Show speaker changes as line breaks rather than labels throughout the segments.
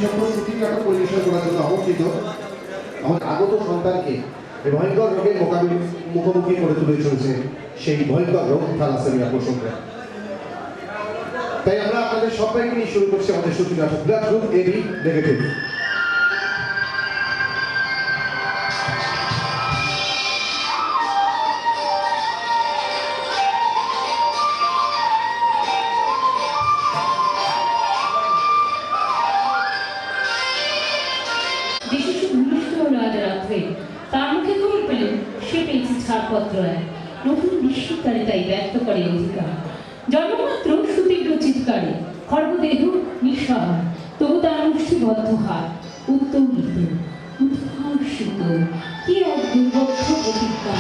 ছোট্ট শুটিং নাটক পরিবেশন করার জন্য আমন্ত্রিত আমাদের আগত সন্তানকে এই ভয়ঙ্কর রোগের মুখোমুখি করে তুলে চলেছে সেই ভয়ঙ্কর রোগ থ্যালাসেমিয়া প্রসঙ্গে। তাই আমরা আপনাদের সবাইকে নিয়ে শুরু করছি আমাদের শুটিং নাটক ব্লাড গ্রুপ এবি নেগেটিভ।
তার মুখে খবর পেলেন সে পেয়েছে ছাড়পত্র এক নতুন নিশ্চিতকারে তাই ব্যক্ত করে অধিকার জন্মমাত্র সুতীব্র চিৎকারে খর্বদেহ নিঃসহায় তবু তার মুষ্টিবদ্ধ হাত উত্তোলিত উদ্ভাসিত কি এক দুর্বদ্ধ প্রতিজ্ঞা।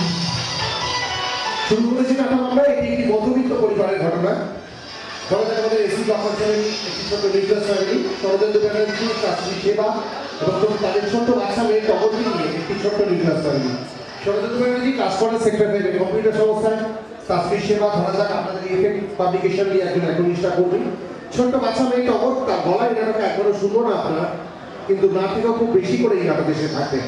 শুরু করেছি নাটক আমরা। এটি একটি মধ্যবিত্ত পরিবারের ঘটনা। ধরা যাক আমাদের এসি ব্লকের একটি ছোট নিউক্লিয়াস ফ্যামিলি, শরদেন্দু ব্যানার্জি, শাস্ত্রী সেবা এবং তাদের ছোট্ট বাচ্চা মেয়ে টগরকে নিয়ে একটি ছোট্ট নিউক্লিয়াস ফ্যামিলি। শরদেন্দু ব্যানার্জি কাজ করেন সেক্টর 5 কম্পিউটার সংস্থায়। শাস্ত্রী সেবা ধরা যাক আপনাদের এফেক্ট পাবলিকেশন নিয়ে একজন একনিষ্ঠা কর্মী। ছোট্ট বাচ্চা মেয়ে টগর, তার গলায় নাটকে এখনো শুনবো না আপনারা, কিন্তু না থেকেও খুব বেশি করে এই নাটকে সে থাকে।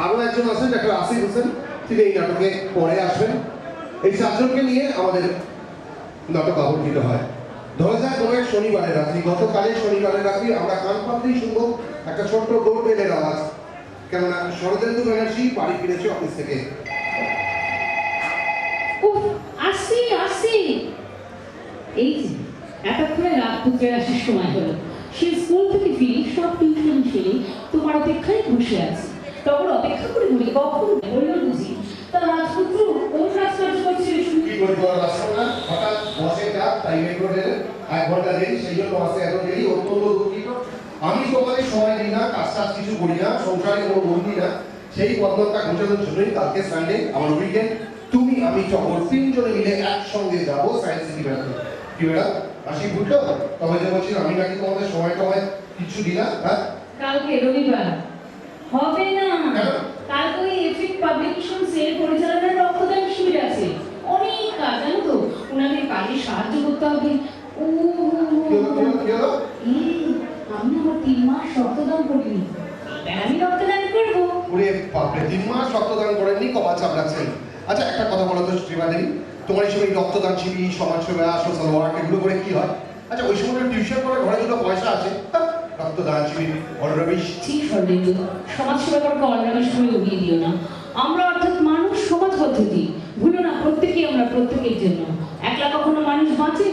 আরো একজন আছেন ডাক্তার আসিফ হোসেন, তিনি এই নাটকে পরে আসবেন। এই চারজনকে নিয়ে আমাদের নাটক আবর্তিত হয়। ধরা যায় কোনো এক শনিবারের রাত্রি, গতকালের শনিবারের রাত্রি আমরা কান পাতলেই শুনবো একটা ছোট্ট ডোরবেলের আওয়াজ, কেননা শরদেন্দু ব্যানার্জি বাড়ি ফিরেছে অফিস থেকে।
এই যে এতক্ষণে রাত পুত্রের আসার সময় হলো। সে স্কুল থেকে ফিরে সব টিউশন সেরে তোমার অপেক্ষায় বসে আছে। তখন অপেক্ষা করে বলি কখন বললো বুঝি তার রাজপুত্র কোন রাজকার্য করছে
কি করবো রাস্তা হঠাৎ বসে ডাক, তাই মেট্রো রেলে 1 ঘন্টা দেরি, সেই জন্য আসে এত দেরি। অত্যন্ত দুঃখিত। আমি তোমাদের সময় দিই না, কাজ টাজ কিছু করি না, সংসারে কোনো বন্দি না। সেই বন্ধনটা ঘোষণার জন্যই কালকে সানডে আমার উইকেন্ড, তুমি আমি চকর তিনজনে মিলে একসঙ্গে যাবো সায়েন্স সিটি বেড়াতে। কি বেড়া আসি বুঝলো? তবে যে বলছি আমি নাকি তোমাদের সময় টময় কিছু দিই না। হ্যাঁ,
কালকে রবিবার হবে না। কালকে ওই এফেক্ট পাবলিকেশন সেল পরিচালনার রক্তদান শিবির আছে, অনেক কাজ জানো তো, ওনাদের কাজে সাহায্য করতে হবে। আমি আমার 3 মাস রক্তদান করিনি, আমি রক্তদান করবো।
ওরে বাপরে, 3 মাস রক্তদান করেননি, কপাল চাপ লাগছেন। আচ্ছা একটা কথা বলো তো শ্রীমাদেবী, তোমার এই সময় রক্তদান শিবির, সমাজসেবা, সোশ্যাল ওয়ার্ক এগুলো করে কি হয়? আচ্ছা ওই সময় টিউশন করে ঘরে দুটো পয়সা আছে, রক্তদান শিবির অলরবিশ।
ঠিক সর্বেন্দু, সমাজসেবা করতে অলরবিশ করে উড়িয়ে দিও না। আমরা অর্থাৎ মানুষ সমাজ পদ্ধতি ভুলো না, প্রত্যেকেই আমরা প্রত্যেকের জন্য। একলা কখনো মানুষ বাঁচে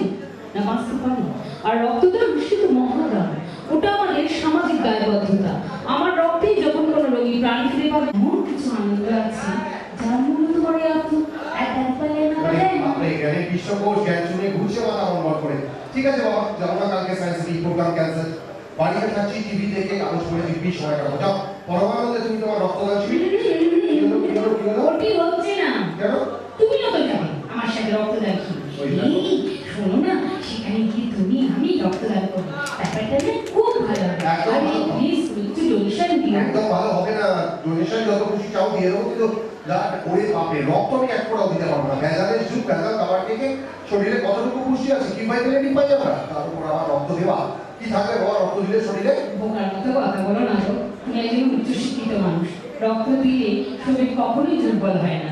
না, বাঁচতে পারে। আর রক্তদান নিশ্চিত মহাদান, ওটা আমাদের সামাজিক দায়বদ্ধতা। আমার রক্তেই যখন কোনো রোগী প্রাণ ফিরে পাবে, এমন কিছু আনন্দ আছে যার মূল্য তোমার এত একবারে না দেয়।
আপনি এখানে বিশ্বকোষ জ্ঞান শুনে ঘুরছে মাথা আমার করে। ঠিক আছে বাবা, যাও না কালকে সায়েন্স সিটি প্রোগ্রাম ক্যান্সেল। বাড়িতে থাকছি টিভি দেখে আলোচ করে দিবি সময় কাটাবো। যাও পরমানন্দে তুমি তোমার রক্তদান শিবির।
ওটি হচ্ছে না,
কেন?
তুমিও তো যাবে আমার সাথে রক্তদান শিবির। শোনো না, সেখানে গিয়ে তুমি আমি রক্তদান করবো, ব্যাপারটা না খুব ভালো হবে। প্লিজ একটু ডোনেশন দিও।
একদম ভালো হবে না, ডোনেশন যত খুশি চাও দিয়ে দেবো, কিন্তু ওরে বাপরে রক্ত আমি এক ফোঁটাও দিতে পারবো না। ভেজালের যুগ, ভেজাল খাবার থেকে শরীরে কতটুকু পুষ্টি আছে, কি পাই দিলে পাই যাবো না, তার উপর আবার রক্ত দেওয়া কি থাকবে বাবা? রক্ত দিলে শরীরে
বোকার মতো কথা বলো না তো, তুমি একজন উচ্চশিক্ষিত মানুষ। রক্ত দিলে শরীর কখনোই দুর্বল হয় না।